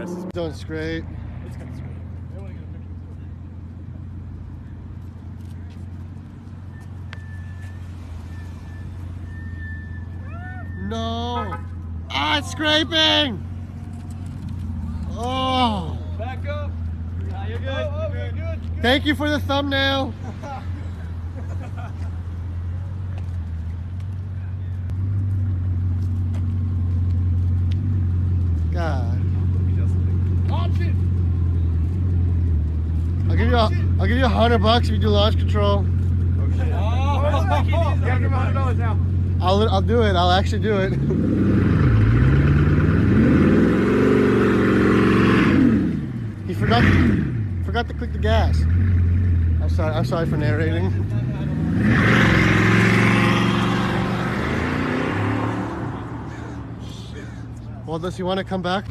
grass is Don't scrape. it's kind of scrape. I want to get a picture too. No. Ah, it's scraping. Oh. Back up. Yeah, you're good. Oh, you're good. Thank you for the thumbnail. God. I'll give you $100 if you do launch control. Oh shit. Oh, you have to $100 now. I'll do it. I'll actually do it. He forgot to click the gas. I'm sorry for narrating. Well, does he want to come back?